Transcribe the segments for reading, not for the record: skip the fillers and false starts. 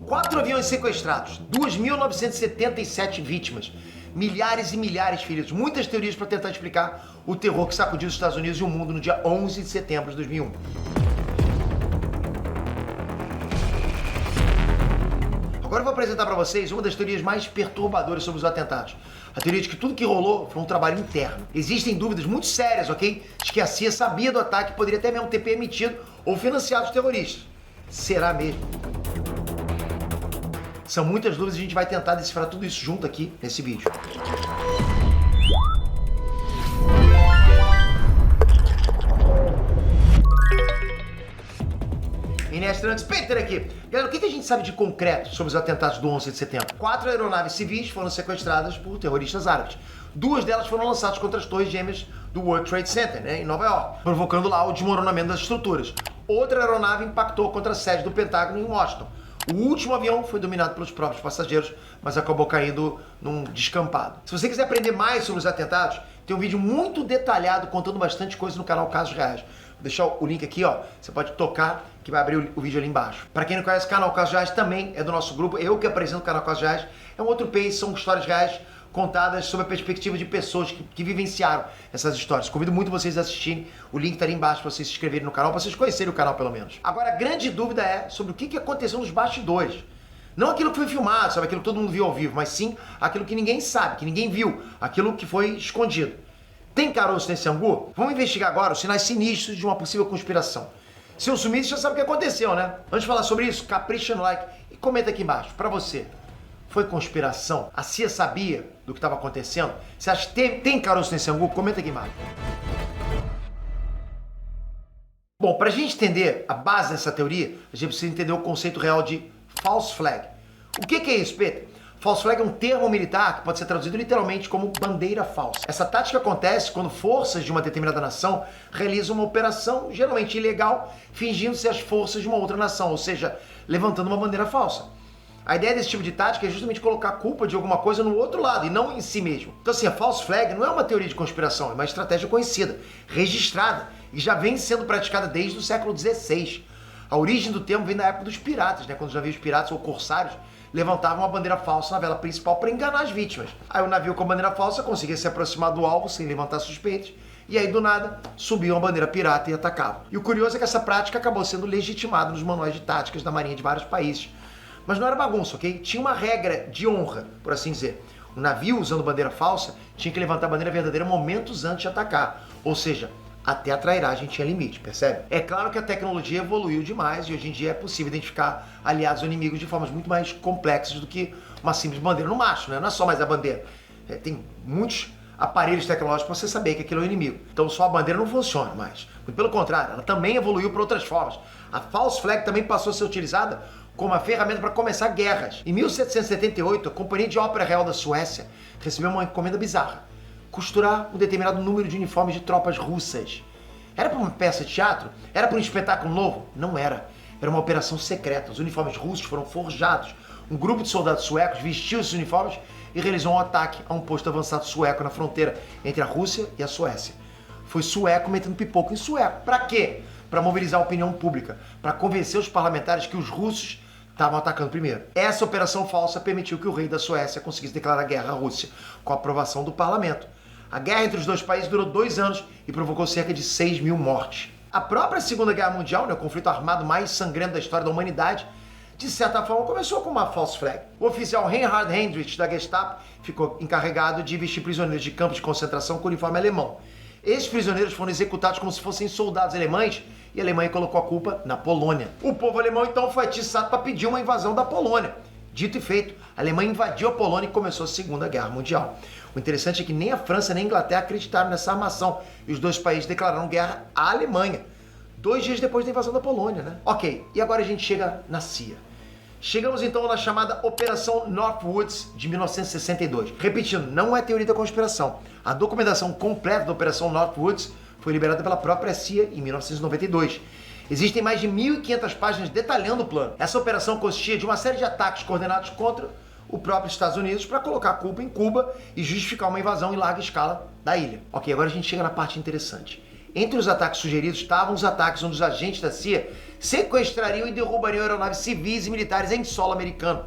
4 aviões sequestrados, 2.977 vítimas, milhares e milhares de feridos. Muitas teorias para tentar explicar o terror que sacudiu os Estados Unidos e o mundo no dia 11 de setembro de 2001. Agora eu vou apresentar para vocês uma das teorias mais perturbadoras sobre os atentados. A teoria de que tudo que rolou foi um trabalho interno. Existem dúvidas muito sérias, ok? De que a CIA sabia do ataque e poderia até mesmo ter permitido ou financiado os terroristas. Será mesmo? São muitas dúvidas e a gente vai tentar decifrar tudo isso junto aqui nesse vídeo. Inés Trantes, Peter aqui. Galera, o que a gente sabe de concreto sobre os atentados do 11 de setembro? 4 aeronaves civis foram sequestradas por terroristas árabes. 2 delas foram lançadas contra as torres gêmeas do World Trade Center, em Nova York, provocando lá o desmoronamento das estruturas. Outra aeronave impactou contra a sede do Pentágono em Washington. O último avião foi dominado pelos próprios passageiros, mas acabou caindo num descampado. Se você quiser aprender mais sobre os atentados, tem um vídeo muito detalhado contando bastante coisa no canal Casos Reais. Vou deixar o link aqui, ó. Você pode tocar que vai abrir o vídeo ali embaixo. Para quem não conhece, o canal Casos Reais também é do nosso grupo. Eu que apresento o canal Casos Reais. É um outro page, são histórias reais contadas sob a perspectiva de pessoas que vivenciaram essas histórias. Convido muito vocês a assistirem. O link tá ali embaixo para vocês se inscreverem no canal, para vocês conhecerem o canal pelo menos. Agora, a grande dúvida é sobre o que aconteceu nos bastidores. Não aquilo que foi filmado, sabe? Aquilo que todo mundo viu ao vivo, mas sim aquilo que ninguém sabe, que ninguém viu. Aquilo que foi escondido. Tem caroço nesse angu? Vamos investigar agora os sinais sinistros de uma possível conspiração. Se eu sumir, você já sabe o que aconteceu, né? Antes de falar sobre isso, capricha no like e comenta aqui embaixo. Pra você, foi conspiração? A CIA sabia do que estava acontecendo? Você acha que tem caroço nesse angu? Comenta aqui embaixo. Bom, pra gente entender a base dessa teoria, a gente precisa entender o conceito real de false flag. O que é isso, Peter? False flag é um termo militar que pode ser traduzido literalmente como bandeira falsa. Essa tática acontece quando forças de uma determinada nação realizam uma operação geralmente ilegal, fingindo ser as forças de uma outra nação, ou seja, levantando uma bandeira falsa. A ideia desse tipo de tática é justamente colocar a culpa de alguma coisa no outro lado e não em si mesmo. Então assim, a false flag não é uma teoria de conspiração, é uma estratégia conhecida, registrada e já vem sendo praticada desde o século XVI. A origem do termo vem da época dos piratas, quando os navios piratas ou corsários levantavam uma bandeira falsa na vela principal para enganar as vítimas. Aí o navio com a bandeira falsa conseguia se aproximar do alvo sem levantar suspeitas, e aí do nada subiam a bandeira pirata e atacavam. E o curioso é que essa prática acabou sendo legitimada nos manuais de táticas da marinha de vários países. Mas não era bagunça, ok? Tinha uma regra de honra, por assim dizer. O navio usando bandeira falsa tinha que levantar a bandeira verdadeira momentos antes de atacar, ou seja, até a trairagem tinha limite, percebe? É claro que a tecnologia evoluiu demais e hoje em dia é possível identificar aliados ou inimigos de formas muito mais complexas do que uma simples bandeira no macho, né? Não é só mais a bandeira. Tem muitos aparelhos tecnológicos para você saber que aquilo é o inimigo. Então só a bandeira não funciona mais. Muito pelo contrário, ela também evoluiu para outras formas. A false flag também passou a ser utilizada como uma ferramenta para começar guerras. Em 1778, a Companhia de Ópera Real da Suécia recebeu uma encomenda bizarra: costurar um determinado número de uniformes de tropas russas. Era para uma peça de teatro? Era para um espetáculo novo? Não era. Era uma operação secreta. Os uniformes russos foram forjados. Um grupo de soldados suecos vestiu esses uniformes e realizou um ataque a um posto avançado sueco na fronteira entre a Rússia e a Suécia. Foi sueco metendo pipoco em sueco. Para quê? Para mobilizar a opinião pública, para convencer os parlamentares que os russos estavam atacando primeiro. Essa operação falsa permitiu que o rei da Suécia conseguisse declarar guerra à Rússia, com a aprovação do parlamento. A guerra entre os dois países durou 2 anos e provocou cerca de 6 mil mortes. A própria Segunda Guerra Mundial, o conflito armado mais sangrento da história da humanidade, de certa forma começou com uma false flag. O oficial Reinhard Heydrich da Gestapo ficou encarregado de vestir prisioneiros de campos de concentração com uniforme alemão. Esses prisioneiros foram executados como se fossem soldados alemães e a Alemanha colocou a culpa na Polônia. O povo alemão então foi atiçado para pedir uma invasão da Polônia. Dito e feito, a Alemanha invadiu a Polônia e começou a Segunda Guerra Mundial. O interessante é que nem a França nem a Inglaterra acreditaram nessa armação e os dois países declararam guerra à Alemanha 2 dias depois da invasão da Polônia, né? Ok, e agora a gente chega na CIA. Chegamos então na chamada Operação Northwoods de 1962. Repetindo, não é teoria da conspiração. A documentação completa da Operação Northwoods foi liberada pela própria CIA em 1992. Existem mais de 1.500 páginas detalhando o plano. Essa operação consistia de uma série de ataques coordenados contra o próprio Estados Unidos para colocar a culpa em Cuba e justificar uma invasão em larga escala da ilha. Ok, agora a gente chega na parte interessante. Entre os ataques sugeridos estavam os ataques onde os agentes da CIA sequestrariam e derrubariam aeronaves civis e militares em solo americano.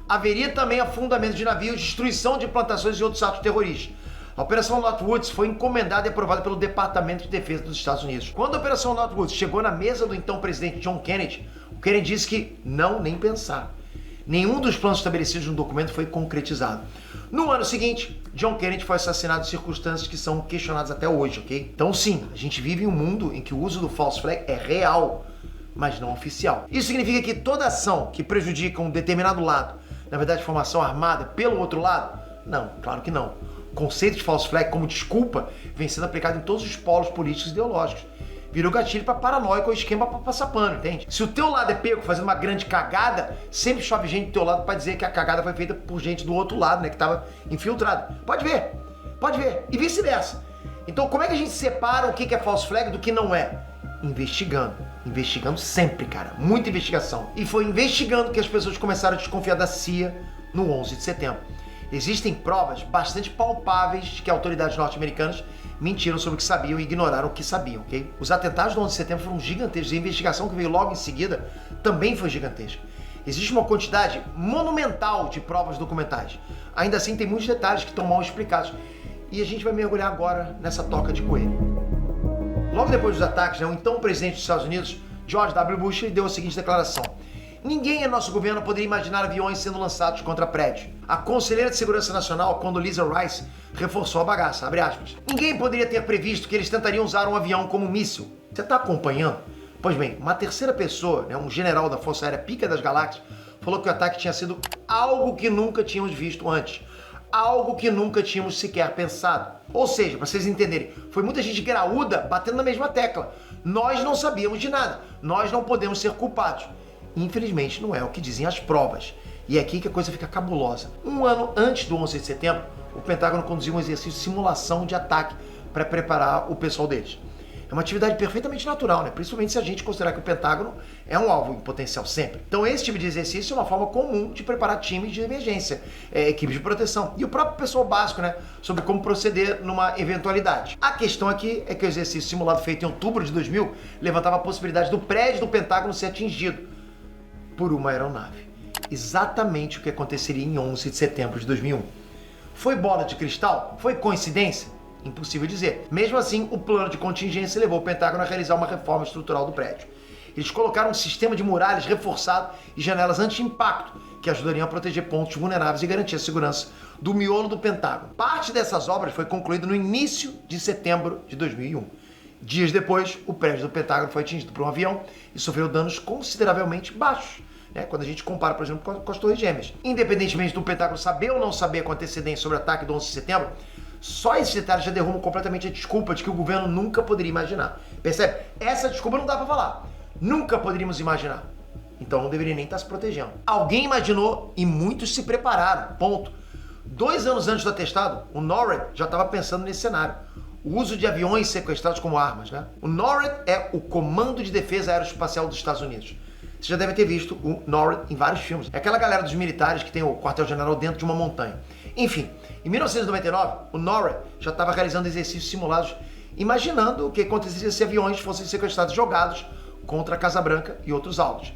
Haveria também afundamento de navios, destruição de plantações e outros atos terroristas. A Operação Northwoods foi encomendada e aprovada pelo Departamento de Defesa dos Estados Unidos. Quando a Operação Northwoods chegou na mesa do então presidente John Kennedy, o Kennedy disse que não, nem pensar. Nenhum dos planos estabelecidos no documento foi concretizado. No ano seguinte, John Kennedy foi assassinado em circunstâncias que são questionadas até hoje, ok? Então sim, a gente vive em um mundo em que o uso do false flag é real, mas não oficial. Isso significa que toda ação que prejudica um determinado lado, na verdade formação armada, pelo outro lado? Não, claro que não. O conceito de false flag como desculpa vem sendo aplicado em todos os polos políticos e ideológicos. Virou gatilho pra paranoico ou esquema pra passar pano, entende? Se o teu lado é pego fazendo uma grande cagada, sempre chove gente do teu lado pra dizer que a cagada foi feita por gente do outro lado, né? Que tava infiltrado. Pode ver. E vice-versa. Então como é que a gente separa o que é false flag do que não é? Investigando. Investigando sempre, cara. Muita investigação. E foi investigando que as pessoas começaram a desconfiar da CIA no 11 de setembro. Existem provas bastante palpáveis de que autoridades norte-americanas mentiram sobre o que sabiam e ignoraram o que sabiam, ok? Os atentados do 11 de setembro foram gigantescos e a investigação que veio logo em seguida também foi gigantesca. Existe uma quantidade monumental de provas documentais. Ainda assim, tem muitos detalhes que estão mal explicados. E a gente vai mergulhar agora nessa toca de coelho. Logo depois dos ataques, o então presidente dos Estados Unidos, George W. Bush, deu a seguinte declaração: ninguém em nosso governo poderia imaginar aviões sendo lançados contra prédios. A conselheira de Segurança Nacional, Condoleezza Rice, reforçou a bagaça, abre aspas. Ninguém poderia ter previsto que eles tentariam usar um avião como míssil. Você está acompanhando? Pois bem, uma terceira pessoa, um general da Força Aérea Pica das Galáxias, falou que o ataque tinha sido algo que nunca tínhamos visto antes. Algo que nunca tínhamos sequer pensado. Ou seja, para vocês entenderem, foi muita gente graúda batendo na mesma tecla. Nós não sabíamos de nada. Nós não podemos ser culpados. Infelizmente, não é o que dizem as provas. E é aqui que a coisa fica cabulosa. Um ano antes do 11 de setembro, o Pentágono conduziu um exercício de simulação de ataque para preparar o pessoal deles. É uma atividade perfeitamente natural, principalmente se a gente considerar que o Pentágono é um alvo em potencial sempre. Então esse tipo de exercício é uma forma comum de preparar times de emergência, equipes de proteção e o próprio pessoal básico, sobre como proceder numa eventualidade. A questão aqui é que o exercício simulado feito em outubro de 2000 levantava a possibilidade do prédio do Pentágono ser atingido por uma aeronave. Exatamente o que aconteceria em 11 de setembro de 2001. Foi bola de cristal? Foi coincidência? Impossível dizer. Mesmo assim, o plano de contingência levou o Pentágono a realizar uma reforma estrutural do prédio. Eles colocaram um sistema de muralhas reforçado e janelas anti-impacto que ajudariam a proteger pontos vulneráveis e garantir a segurança do miolo do Pentágono. Parte dessas obras foi concluída no início de setembro de 2001. Dias depois, o prédio do Pentágono foi atingido por um avião e sofreu danos consideravelmente baixos, quando a gente compara, por exemplo, com as Torres Gêmeas. Independentemente do Pentágono saber ou não saber com antecedência sobre o ataque do 11 de setembro, só esses detalhes já derrubam completamente a desculpa de que o governo nunca poderia imaginar. Percebe? Essa desculpa não dá pra falar. Nunca poderíamos imaginar. Então não deveria nem estar se protegendo. Alguém imaginou e muitos se prepararam. Ponto. 2 anos antes do atestado, o NORAD já estava pensando nesse cenário. O uso de aviões sequestrados como armas, O NORAD é o Comando de Defesa Aeroespacial dos Estados Unidos. Você já deve ter visto o NORAD em vários filmes. É aquela galera dos militares que tem o quartel-general dentro de uma montanha. Enfim, em 1999, o NORAD já estava realizando exercícios simulados, imaginando o que aconteceria se aviões fossem sequestrados e jogados contra a Casa Branca e outros alvos.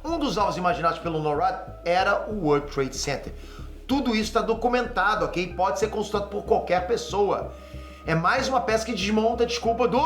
Um dos alvos imaginados pelo NORAD era o World Trade Center. Tudo isso está documentado, ok? Pode ser consultado por qualquer pessoa. É mais uma peça que desmonta a desculpa do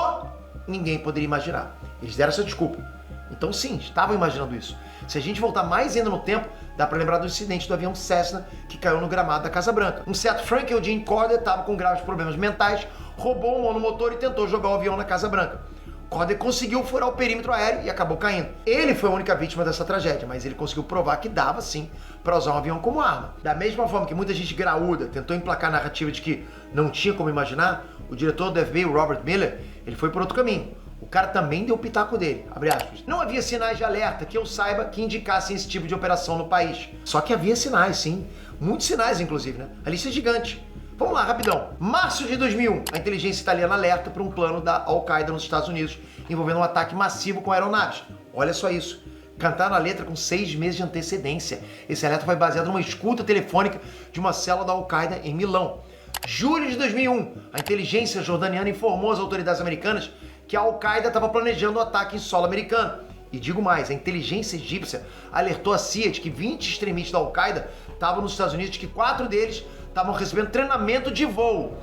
ninguém poderia imaginar. Eles deram essa desculpa. Então sim, estavam imaginando isso. Se a gente voltar mais ainda no tempo, dá para lembrar do incidente do avião Cessna que caiu no gramado da Casa Branca. Um certo Frank Eugene Corder estava com graves problemas mentais, roubou um monomotor e tentou jogar o avião na Casa Branca. Corder conseguiu furar o perímetro aéreo e acabou caindo. Ele foi a única vítima dessa tragédia, mas ele conseguiu provar que dava sim para usar um avião como arma. Da mesma forma que muita gente graúda tentou emplacar a narrativa de que não tinha como imaginar, o diretor do FBI, Robert Miller, ele foi por outro caminho. O cara também deu o pitaco dele, abre aspas. Não havia sinais de alerta que eu saiba que indicassem esse tipo de operação no país. Só que havia sinais, sim. Muitos sinais, inclusive, A lista é gigante. Vamos lá, rapidão. Março de 2001, a inteligência italiana alerta para um plano da Al-Qaeda nos Estados Unidos envolvendo um ataque massivo com aeronaves. Olha só isso. Cantaram a letra com 6 meses de antecedência. Esse alerta foi baseado numa escuta telefônica de uma célula da Al-Qaeda em Milão. Julho de 2001, a inteligência jordaniana informou as autoridades americanas que a Al-Qaeda estava planejando um ataque em solo americano. E digo mais, a inteligência egípcia alertou a CIA de que 20 extremistas da Al-Qaeda estavam nos Estados Unidos, que 4 deles estavam recebendo treinamento de voo.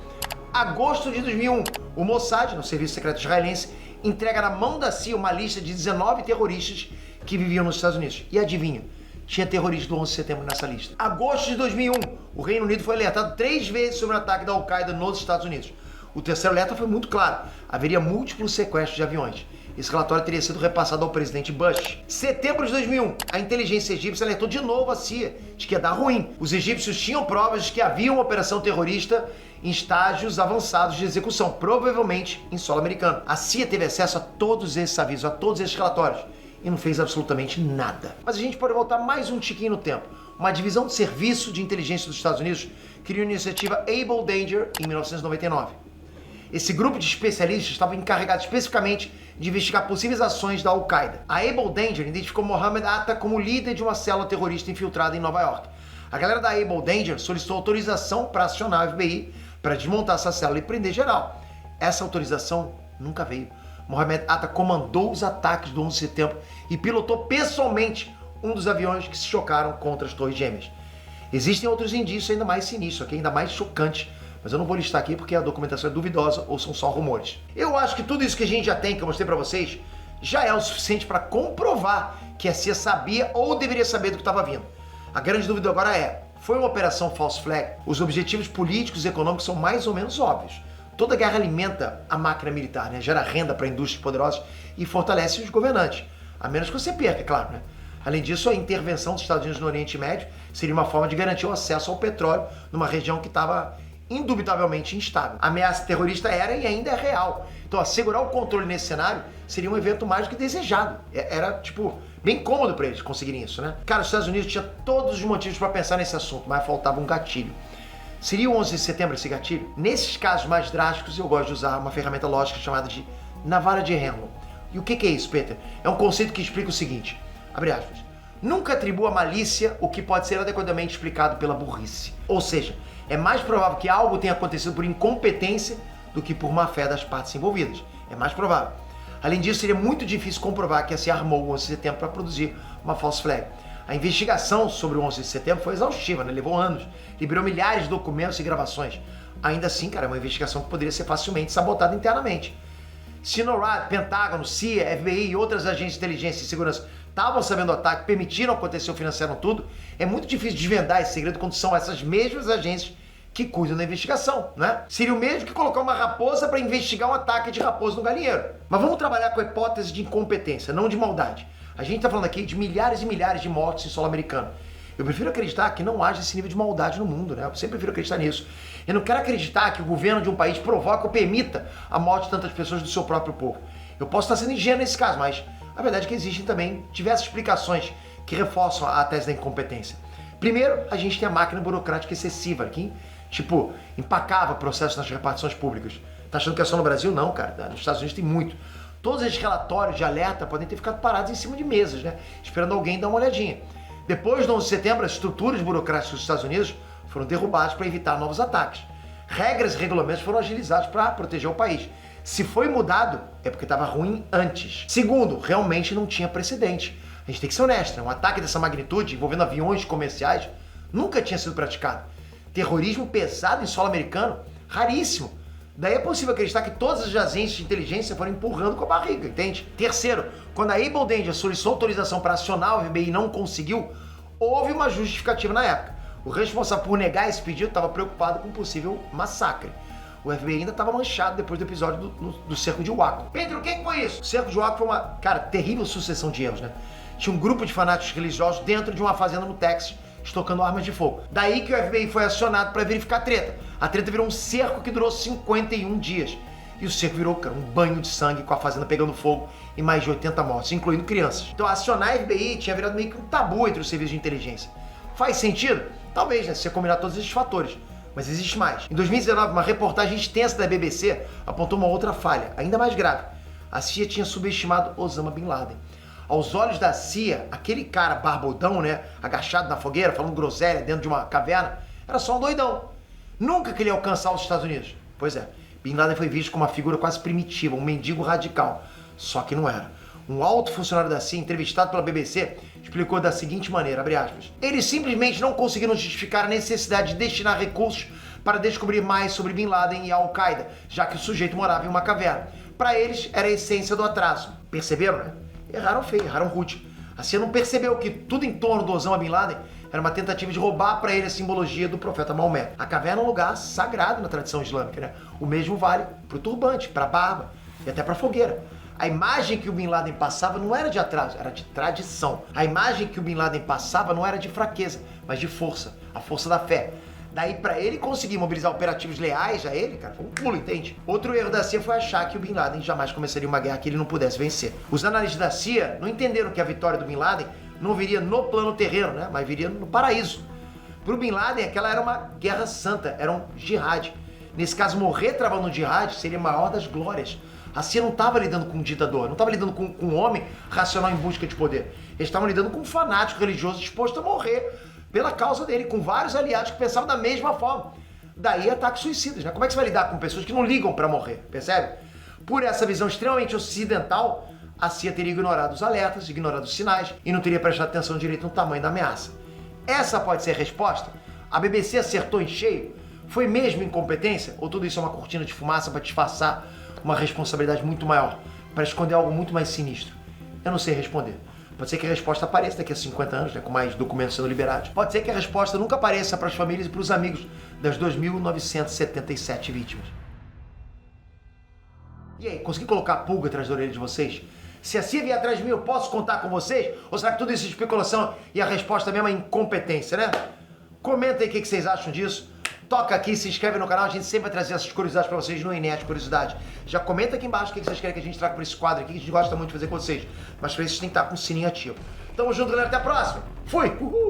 Agosto de 2001, o Mossad, no Serviço Secreto Israelense, entrega na mão da CIA uma lista de 19 terroristas que viviam nos Estados Unidos. E adivinha? Tinha terroristas do 11 de setembro nessa lista. Agosto de 2001, o Reino Unido foi alertado 3 vezes sobre o ataque da Al-Qaeda nos Estados Unidos. O terceiro alerta foi muito claro: haveria múltiplos sequestros de aviões. Esse relatório teria sido repassado ao presidente Bush. Setembro de 2001, a inteligência egípcia alertou de novo a CIA de que ia dar ruim. Os egípcios tinham provas de que havia uma operação terrorista em estágios avançados de execução, provavelmente em solo americano. A CIA teve acesso a todos esses avisos, a todos esses relatórios, e não fez absolutamente nada. Mas a gente pode voltar mais um tiquinho no tempo. Uma divisão de serviço de inteligência dos Estados Unidos criou a iniciativa Able Danger em 1999. Esse grupo de especialistas estava encarregado especificamente de investigar possíveis ações da Al-Qaeda. A Able Danger identificou Mohammed Atta como líder de uma célula terrorista infiltrada em Nova York. A galera da Able Danger solicitou autorização para acionar a FBI para desmontar essa célula e prender geral. Essa autorização nunca veio. Mohammed Atta comandou os ataques do 11 de setembro e pilotou pessoalmente um dos aviões que se chocaram contra as Torres Gêmeas. Existem outros indícios ainda mais sinistros, ainda mais chocantes, mas eu não vou listar aqui porque a documentação é duvidosa ou são só rumores. Eu acho que tudo isso que a gente já tem, que eu mostrei para vocês, já é o suficiente para comprovar que a CIA sabia ou deveria saber do que estava vindo. A grande dúvida agora é: foi uma operação false flag? Os objetivos políticos e econômicos são mais ou menos óbvios. Toda guerra alimenta a máquina militar, né? Gera renda para indústrias poderosas e fortalece os governantes. A menos que você perca, é claro, né? Além disso, a intervenção dos Estados Unidos no Oriente Médio seria uma forma de garantir o acesso ao petróleo numa região que estava indubitavelmente instável. A ameaça terrorista era e ainda é real. Então, assegurar o controle nesse cenário seria um evento mais do que desejado. Era, bem cômodo para eles conseguirem isso, né? Cara, os Estados Unidos tinha todos os motivos para pensar nesse assunto, mas faltava um gatilho. Seria o 11 de setembro esse gatilho? Nesses casos mais drásticos, eu gosto de usar uma ferramenta lógica chamada de navalha de Henlon. E o que é isso, Peter? É um conceito que explica o seguinte, abre aspas: nunca atribua à malícia o que pode ser adequadamente explicado pela burrice. Ou seja, é mais provável que algo tenha acontecido por incompetência do que por má fé das partes envolvidas. É mais provável. Além disso, seria muito difícil comprovar que a CIA armou o 11 de setembro para produzir uma false flag. A investigação sobre o 11 de setembro foi exaustiva, né? Levou anos, liberou milhares de documentos e gravações. Ainda assim, cara, é uma investigação que poderia ser facilmente sabotada internamente. Se NORAD, Pentágono, CIA, FBI e outras agências de inteligência e segurança estavam sabendo do ataque, permitiram acontecer ou financiaram tudo, é muito difícil desvendar esse segredo quando são essas mesmas agências que cuidam da investigação, né? Seria o mesmo que colocar uma raposa para investigar um ataque de raposa no galinheiro. Mas vamos trabalhar com a hipótese de incompetência, não de maldade. A gente está falando aqui de milhares e milhares de mortes em solo americano. Eu prefiro acreditar que não haja esse nível de maldade no mundo, né? Eu sempre prefiro acreditar nisso. Eu não quero acreditar que o governo de um país provoque ou permita a morte de tantas pessoas do seu próprio povo. Eu posso estar sendo ingênuo nesse caso, mas a verdade é que existem também diversas explicações que reforçam a tese da incompetência. Primeiro, a gente tem a máquina burocrática excessiva aqui, empacava processos nas repartições públicas. Tá achando que é só no Brasil? Não, cara. Nos Estados Unidos tem muito. Todos esses relatórios de alerta podem ter ficado parados em cima de mesas, né? Esperando alguém dar uma olhadinha. Depois do 11 de setembro, as estruturas burocráticas dos Estados Unidos foram derrubadas para evitar novos ataques. Regras e regulamentos foram agilizados para proteger o país. Se foi mudado, é porque estava ruim antes. Segundo, realmente não tinha precedente. A gente tem que ser honesto, né? Um ataque dessa magnitude, envolvendo aviões comerciais, nunca tinha sido praticado. Terrorismo pesado em solo americano, raríssimo. Daí é possível acreditar que todas as agências de inteligência foram empurrando com a barriga, entende? Terceiro, quando a Able Danger solicitou autorização para acionar o FBI e não conseguiu, houve uma justificativa na época. O responsável por negar esse pedido estava preocupado com um possível massacre. O FBI ainda estava manchado depois do episódio do cerco de Waco. Pedro, o que foi isso? O cerco de Waco foi uma, terrível sucessão de erros, né? Tinha um grupo de fanáticos religiosos dentro de uma fazenda no Texas, estocando armas de fogo. Daí que o FBI foi acionado para verificar a treta. A treta virou um cerco que durou 51 dias. E o cerco virou, cara, um banho de sangue com a fazenda pegando fogo e mais de 80 mortes, incluindo crianças. Então acionar a FBI tinha virado meio que um tabu entre os serviços de inteligência. Faz sentido? Talvez, né? Se você combinar todos esses fatores. Mas existe mais. Em 2019, uma reportagem extensa da BBC apontou uma outra falha, ainda mais grave. A CIA tinha subestimado Osama Bin Laden. Aos olhos da CIA, aquele cara barbudão, né, agachado na fogueira, falando groselha dentro de uma caverna, era só um doidão. Nunca que ele ia alcançar os Estados Unidos. Pois é, Bin Laden foi visto como uma figura quase primitiva, um mendigo radical. Só que não era. um alto funcionário da CIA, entrevistado pela BBC, explicou da seguinte maneira, abre aspas, eles simplesmente não conseguiram justificar a necessidade de destinar recursos para descobrir mais sobre Bin Laden e a Al-Qaeda, já que o sujeito morava em uma caverna. Para eles, era a essência do atraso. Perceberam, né? Erraram feio, erraram rude. A CIA não percebeu que tudo em torno do Osama Bin Laden era uma tentativa de roubar para ele a simbologia do profeta Maomé. A caverna é um lugar sagrado na tradição islâmica, né? O mesmo vale para o turbante, para a barba e até para a fogueira. A imagem que o Bin Laden passava não era de atraso, era de tradição. A imagem que o Bin Laden passava não era de fraqueza, mas de força, a força da fé. Daí, para ele conseguir mobilizar operativos leais a ele, cara, foi um pulo, entende? Outro erro da CIA foi achar que o Bin Laden jamais começaria uma guerra que ele não pudesse vencer. Os analistas da CIA não entenderam que a vitória do Bin Laden não viria no plano terreno, né? Mas viria no paraíso. Para o Bin Laden, aquela era uma guerra santa, era um jihad. Nesse caso, morrer travando um jihad seria a maior das glórias. A CIA não estava lidando com um ditador, não estava lidando com um homem racional em busca de poder. Eles estavam lidando com um fanático religioso disposto a morrer pela causa dele, com vários aliados que pensavam da mesma forma. Daí ataques suicidas, né? Como é que você vai lidar com pessoas que não ligam para morrer, percebe? Por essa visão extremamente ocidental, a CIA teria ignorado os alertas, ignorado os sinais e não teria prestado atenção direito no tamanho da ameaça. Essa pode ser a resposta? A BBC acertou em cheio? Foi mesmo incompetência? Ou tudo isso é uma cortina de fumaça para disfarçar uma responsabilidade muito maior, para esconder algo muito mais sinistro? Eu não sei responder. Pode ser que a resposta apareça daqui a 50 anos, né, com mais documentos sendo liberados. Pode ser que a resposta nunca apareça para as famílias e para os amigos das 2.977 vítimas. E aí, consegui colocar a pulga atrás da orelha de vocês? Se a CIA vier atrás de mim, eu posso contar com vocês? Ou será que tudo isso é especulação e a resposta mesmo é incompetência, né? Comenta aí o que vocês acham disso. Toca aqui, se inscreve no canal, a gente sempre vai trazer essas curiosidades pra vocês no Inet Curiosidade. Já comenta aqui embaixo o que vocês querem que a gente traga pra esse quadro aqui, que a gente gosta muito de fazer com vocês. Mas pra isso tem que estar com o sininho ativo. Tamo junto, galera, até a próxima. Fui! Uhul!